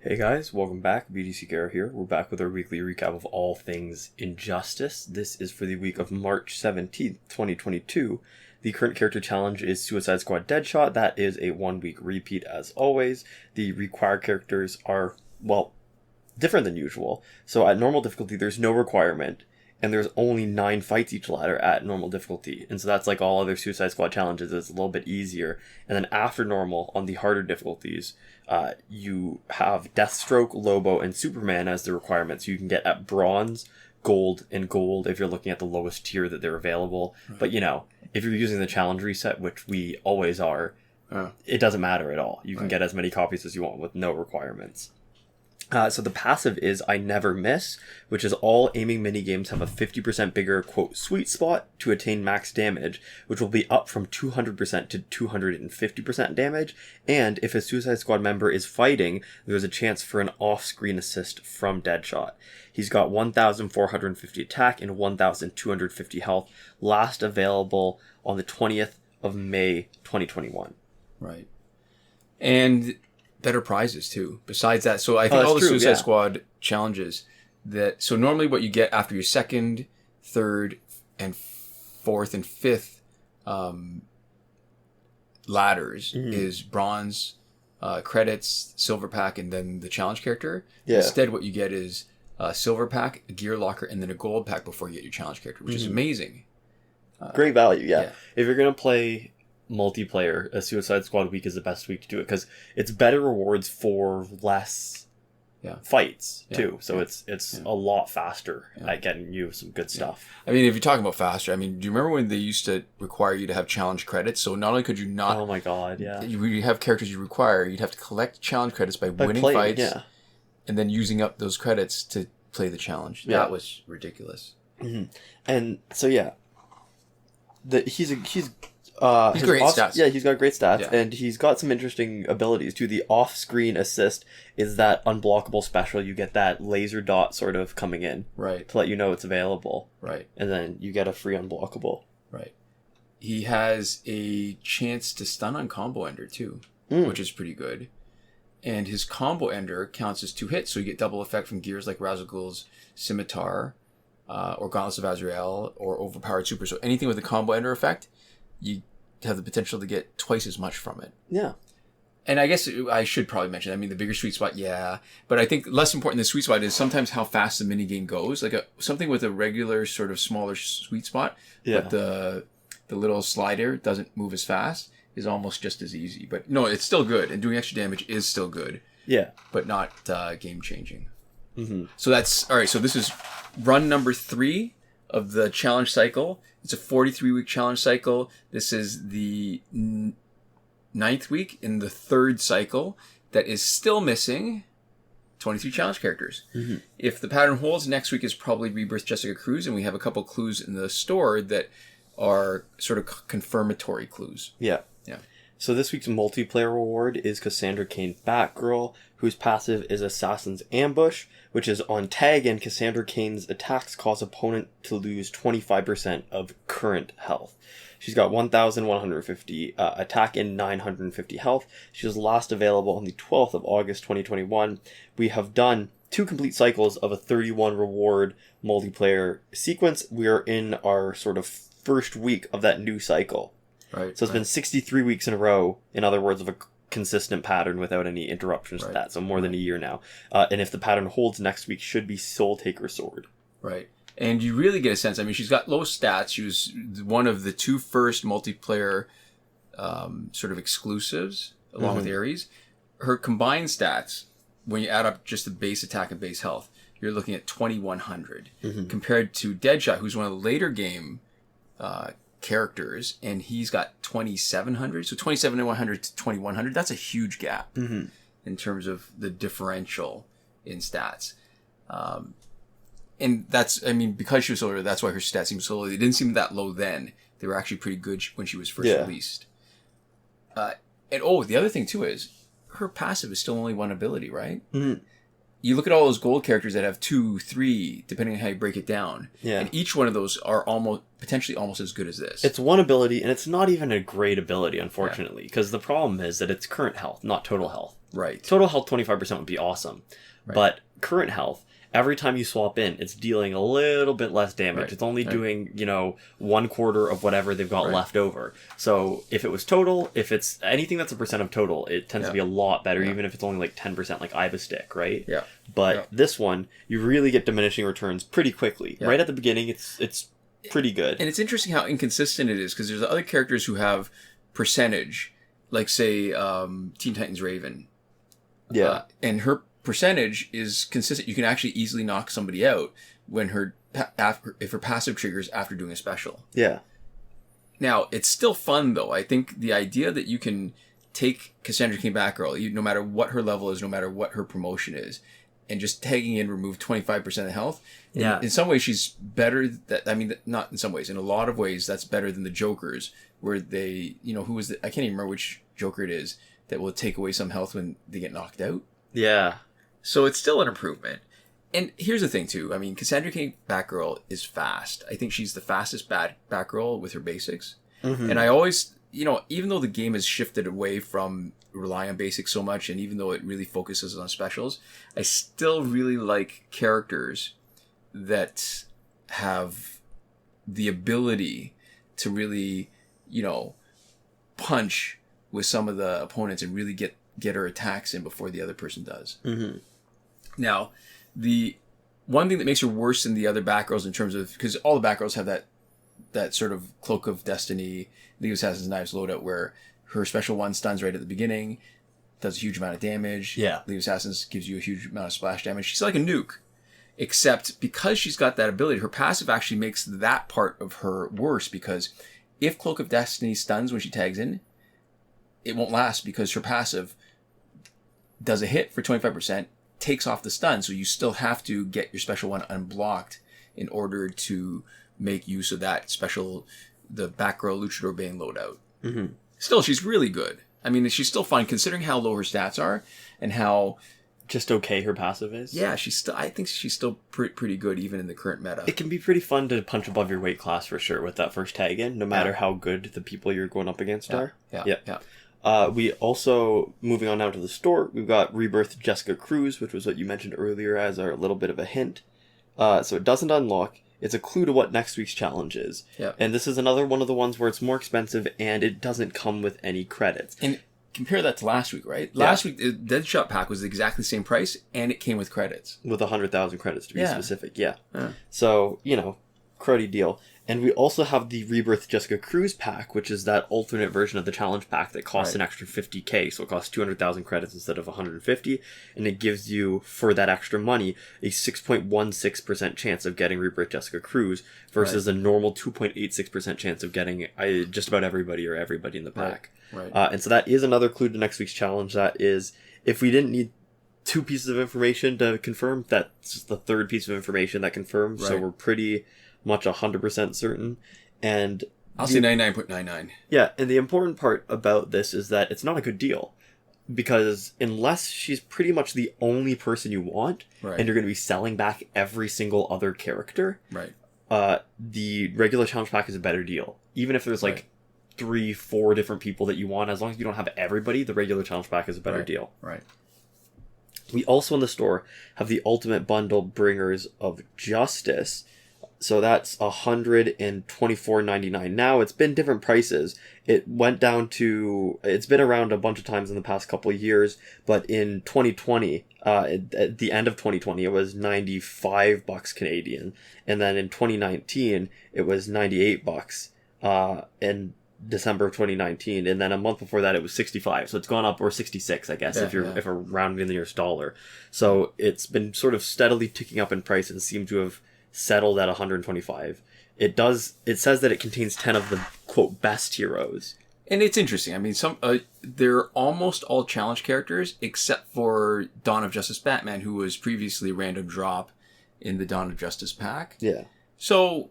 Hey guys, welcome back. BDC Gara here. We're back with our weekly recap of all things Injustice. This is for the week of March 17th, 2022. The current character challenge is Suicide Squad Deadshot. That is a 1 week repeat as always. The required characters are, well, different than usual. So at normal difficulty, there's no requirement. And there's only 9 fights each ladder at normal difficulty. And so that's like all other Suicide Squad challenges. It's a little bit easier. And then after normal, on the harder difficulties, you have Deathstroke, Lobo, and Superman as the requirements. You can get at bronze, gold, and gold if you're looking at the lowest tier that they're available. Right. But, you know, if you're using the challenge reset, which we always are, it doesn't matter at all. You can get as many copies as you want with no requirements. So the passive is I Never Miss, which is all aiming minigames have a 50% bigger, quote, sweet spot to attain max damage, which will be up from 200% to 250% damage. And if a Suicide Squad member is fighting, there's a chance for an off-screen assist from Deadshot. He's got 1,450 attack and 1,250 health, last available on the 20th of May, 2021. Right. And better prizes too. Besides that, so I think all the Suicide Squad challenges so normally what you get after your second, third, and fourth and fifth ladders is bronze, credits, silver pack, and then the challenge character. Yeah. Instead, what you get is a silver pack, a gear locker, and then a gold pack before you get your challenge character, which is amazing. Great value, yeah. If you're gonna play multiplayer, a Suicide Squad week is the best week to do it because it's better rewards for less fights too. So it's a lot faster at getting you some good stuff. I mean, if you're talking about faster, I mean, do you remember when they used to require you to have challenge credits? So not only could you not, oh my god, you have characters you require, you'd have to collect challenge credits by winning fights, and then using up those credits to play the challenge. That was ridiculous. And so he's great stats. Yeah, he's got great stats, and he's got some interesting abilities too. The off-screen assist is that unblockable special. You get that laser dot sort of coming in, right, to let you know it's available, right, and then you get a free unblockable, right. He has a chance to stun on combo ender too, which is pretty good, and his combo ender counts as 2 hits, so you get double effect from gears like Ra's al Ghul's Scimitar, or Gauntlets of Azrael, or Overpowered Super. So anything with a combo ender effect, you have the potential to get twice as much from it. Yeah. And I guess I should probably mention, I mean, the bigger sweet spot, but I think less important than the sweet spot is sometimes how fast the minigame goes. Like something with a regular sort of smaller sweet spot, but the little slider doesn't move as fast is almost just as easy. But no, it's still good, and doing extra damage is still good. Yeah. But not game-changing. So that's, all right, so this is run number 3 of the challenge cycle. It's a 43-week challenge cycle. This is the 9th week in the 3rd cycle that is still missing 23 challenge characters. If the pattern holds, next week is probably Rebirth Jessica Cruz, and we have a couple clues in the store that are sort of confirmatory clues. Yeah. So this week's multiplayer reward is Cassandra Cain Batgirl, whose passive is Assassin's Ambush, which is on tag, and Cassandra Cain's attacks cause opponent to lose 25% of current health. She's got 1,150 attack and 950 health. She was last available on the 12th of August 2021. We have done 2 complete cycles of a 31 reward multiplayer sequence. We are in our sort of first week of that new cycle. Right. So it's been 63 weeks in a row, in other words, of a consistent pattern without any interruptions to that. So more than a year now. And if the pattern holds, next week should be Soul Taker Sword. Right. And you really get a sense, I mean, she's got low stats. She was one of the 2 first multiplayer sort of exclusives, along with Ares. Her combined stats, when you add up just the base attack and base health, you're looking at 2,100. Compared to Deadshot, who's one of the later game characters, and he's got 2,700. So 2,700 to 2,100, that's a huge gap in terms of the differential in stats. And that's, I mean, because she was so low, that's why her stats seem so low. They didn't seem that low then. They were actually pretty good when she was first released. And the other thing too is her passive is still only 1 ability, right? you look at all those gold characters that have 2, 3, depending on how you break it down. Yeah. And each one of those are potentially almost as good as this. It's one ability, and it's not even a great ability, unfortunately, because the problem is that it's current health, not total health. Right. Total health 25% would be awesome. Right. But current health, every time you swap in, it's dealing a little bit less damage. Right. It's only doing, 1/4 of whatever they've got left over. So if it was total, if it's anything that's a percent of total, it tends to be a lot better, even if it's only like 10%, like I have a stick, right? Yeah. But this one, you really get diminishing returns pretty quickly. Yeah. Right at the beginning, it's pretty good. And it's interesting how inconsistent it is, because there's other characters who have percentage, like say Teen Titans Raven. Yeah. And her percentage is consistent. You can actually easily knock somebody out when if her passive triggers after doing a special. Yeah. Now, it's still fun, though. I think the idea that you can take Cassandra Cain Batgirl, no matter what her level is, no matter what her promotion is, and just tagging in remove 25% of health. In some ways, she's better. Not in some ways. In a lot of ways, that's better than the Jokers, where they, who is I can't even remember which Joker it is that will take away some health when they get knocked out. Yeah. So it's still an improvement. And here's the thing, too. I mean, Cassandra Cain Batgirl is fast. I think she's the fastest Batgirl with her basics. Mm-hmm. And I always, even though the game has shifted away from relying on basics so much, and even though it really focuses on specials, I still really like characters that have the ability to really, punch with some of the opponents and really get her attacks in before the other person does. Mm-hmm. Now, the one thing that makes her worse than the other Batgirls in terms of, because all the Batgirls have that sort of Cloak of Destiny, League of Assassin's Knives loadout, where her special one stuns right at the beginning, does a huge amount of damage. Yeah. League of Assassins gives you a huge amount of splash damage. She's like a nuke. Except because she's got that ability, her passive actually makes that part of her worse, because if Cloak of Destiny stuns when she tags in, it won't last, because her passive does a hit for 25%, takes off the stun, so you still have to get your special one unblocked in order to make use of that special, the Batgirl Luchador Bane loadout. Mm-hmm. Still, she's really good. I mean, she's still fine considering how low her stats are and how just okay her passive is. Yeah, I think she's still pretty good even in the current meta. It can be pretty fun to punch above your weight class for sure with that first tag in, no matter how good the people you're going up against are. Yeah. We also, moving on now to the store, we've got Rebirth Jessica Cruz, which was what you mentioned earlier as a little bit of a hint. So it doesn't unlock. It's a clue to what next week's challenge is. Yeah. And this is another one of the ones where it's more expensive and it doesn't come with any credits. And compare that to last week, right? Last week, the Deadshot pack was exactly the same price and it came with credits. With 100,000 credits to be specific, yeah. So, cruddy deal. And we also have the Rebirth Jessica Cruz pack, which is that alternate version of the challenge pack that costs an extra 50k. So it costs 200,000 credits instead of 150. And it gives you, for that extra money, a 6.16% chance of getting Rebirth Jessica Cruz versus a normal 2.86% chance of getting just about everybody or everybody in the pack. Right. And so that is another clue to next week's challenge. That is, if we didn't need 2 pieces of information to confirm, that's the third piece of information that confirms. Right. So we're pretty much 100% certain. And I'll say 99.99. Yeah, and the important part about this is that it's not a good deal, because unless she's pretty much the only person you want, and you're going to be selling back every single other character, the regular challenge pack is a better deal. Even if there's 3-4 different people that you want, as long as you don't have everybody, the regular challenge pack is a better deal. Right. We also in the store have the Ultimate Bundle Bringers of Justice. So that's $124.99. Now, it's been different prices. It went down to, it's been around a bunch of times in the past couple of years, but in 2020, at the end of 2020, it was $95 Canadian. And then in 2019, it was $98 in December of 2019. And then a month before that, it was $65. So it's gone up, or $66, I guess, if we're rounding the nearest dollar. So it's been sort of steadily ticking up in price and seemed to have settled at 125. It says that it contains 10 of the quote best heroes. And it's interesting. I mean, they're almost all challenge characters except for Dawn of Justice Batman, who was previously random drop in the Dawn of Justice pack. Yeah. So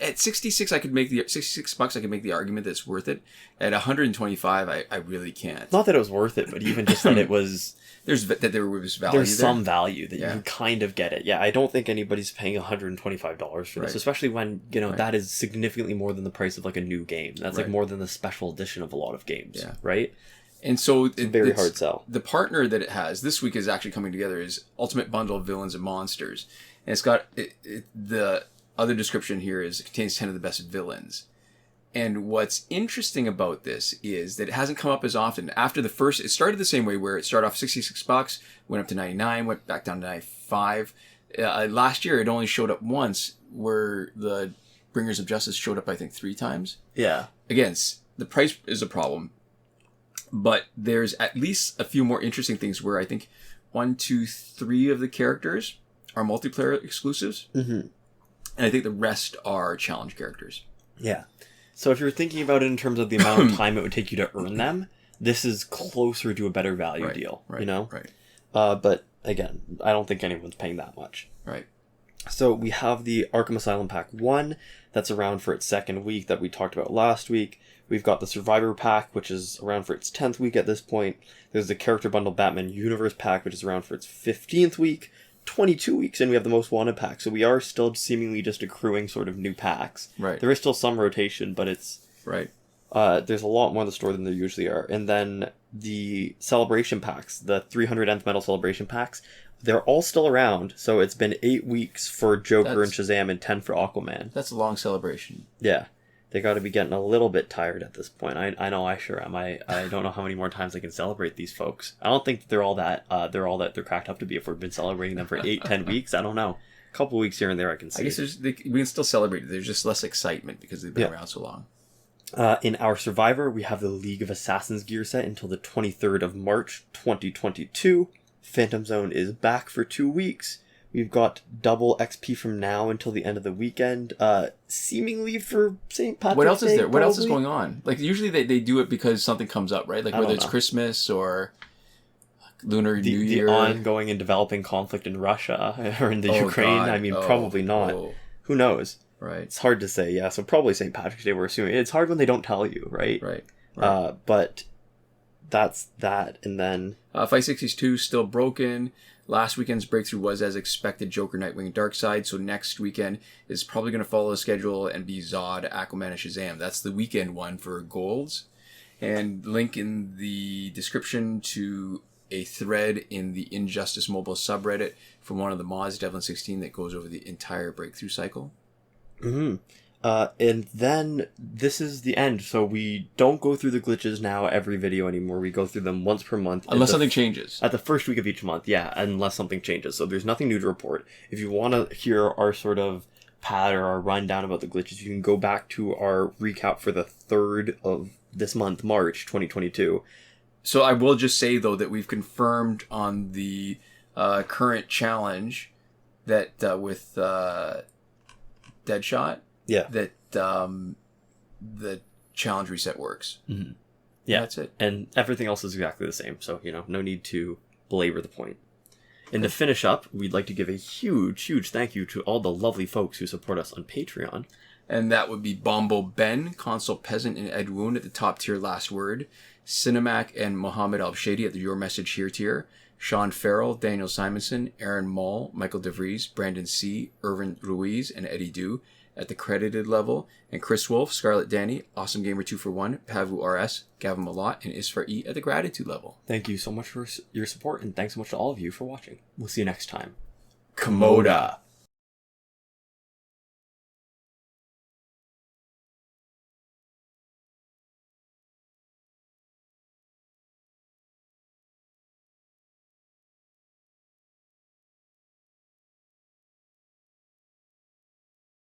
At 66, I could make the $66. I could make the argument that it's worth it. At 125, I really can't. Not that it was worth it, but even just that it was. There was value. There's some value that you can kind of get it. Yeah, I don't think anybody's paying $125 for this, especially when that is significantly more than the price of like a new game. That's like more than the special edition of a lot of games, right? And so it's a very hard sell. The partner that it has this week is actually coming together is Ultimate Bundle of Villains and Monsters, and it's got the other description here is it contains 10 of the best villains. And what's interesting about this is that it hasn't come up as often. After the first, it started the same way where it started off $66, went up to 99, went back down to 95. Last year, it only showed up once, where the Bringers of Justice showed up, I think, 3 times. Yeah. Again, the price is a problem, but there's at least a few more interesting things where I think 1, 2, 3 of the characters are multiplayer exclusives. Mm-hmm. And I think the rest are challenge characters. Yeah. So if you're thinking about it in terms of the amount of time it would take you to earn them, this is closer to a better value deal, you know? Right. But again, I don't think anyone's paying that much. Right. So we have the Arkham Asylum Pack 1 that's around for its 2nd week that we talked about last week. We've got the Survivor Pack, which is around for its 10th week at this point. There's the Character Bundle Batman Universe Pack, which is around for its 15th week. 22 weeks, and we have the Most Wanted pack, so we are still seemingly just accruing sort of new packs. Right. There is still some rotation, but it's... Right. There's a lot more in the store than there usually are. And then the Celebration packs, the 300 Nth Metal Celebration packs, they're all still around, so it's been 8 weeks for Joker and Shazam and 10 for Aquaman. That's a long celebration. Yeah. They got to be getting a little bit tired at this point. I know I sure am. I don't know how many more times I can celebrate these folks. I don't think they're all that they're cracked up to be if we've been celebrating them for 8-10 weeks. I don't know. A couple weeks here and there I can see. I guess we can still celebrate it. There's just less excitement because they've been around so long. In our Survivor, we have the League of Assassins gear set until the 23rd of March, 2022. Phantom Zone is back for 2 weeks. We've got double XP from now until the end of the weekend, seemingly for St. Patrick's Day. What else is there? Probably. What else is going on? Like, usually they do it because something comes up, right? Like, whether it's Christmas or Lunar New Year. The ongoing and developing conflict in Russia or in the Ukraine. God. I mean, probably not. Who knows? Right. It's hard to say, yeah. So probably St. Patrick's Day, we're assuming. It's hard when they don't tell you, right? Right. But that's that. And then... Fight 62 still broken. Last weekend's breakthrough was, as expected, Joker, Nightwing, and Darkseid. So next weekend is probably going to follow the schedule and be Zod, Aquaman, and Shazam. That's the weekend one for golds. And link in the description to a thread in the Injustice Mobile subreddit from one of the mods, Devlin16, that goes over the entire breakthrough cycle. Mm-hmm. And then this is the end. So we don't go through the glitches now every video anymore. We go through them once per month. Unless something changes. At the first week of each month, yeah, unless something changes. So there's nothing new to report. If you want to hear our sort of pad or our rundown about the glitches, you can go back to our recap for the 3rd of this month, March 2022. So I will just say, though, that we've confirmed on the current challenge that with Deadshot, that the challenge reset works. Mm-hmm. Yeah, that's it. And everything else is exactly the same. So, no need to belabor the point. And to finish up, we'd like to give a huge thank you to all the lovely folks who support us on Patreon. And that would be BomboBen, Consul Peasant, and Edwoon at the top tier last word. Sinemac and Mohammed Albshaiti at the Your Message Here tier. Shawn, Farrell, Daniel Simonson, Aaron Maule, Michael DeVries, Brandon C., Irvin Ruiz, and Eddydoo at the credited level, and Chris Wolff, Scarlet, Dani, Awesomegamer 2for1, Pavu RS, Gavin, Mallott, and Isfar E at the gratitude level. Thank you so much for your support, and thanks so much to all of you for watching. We'll see you next time. Komoda.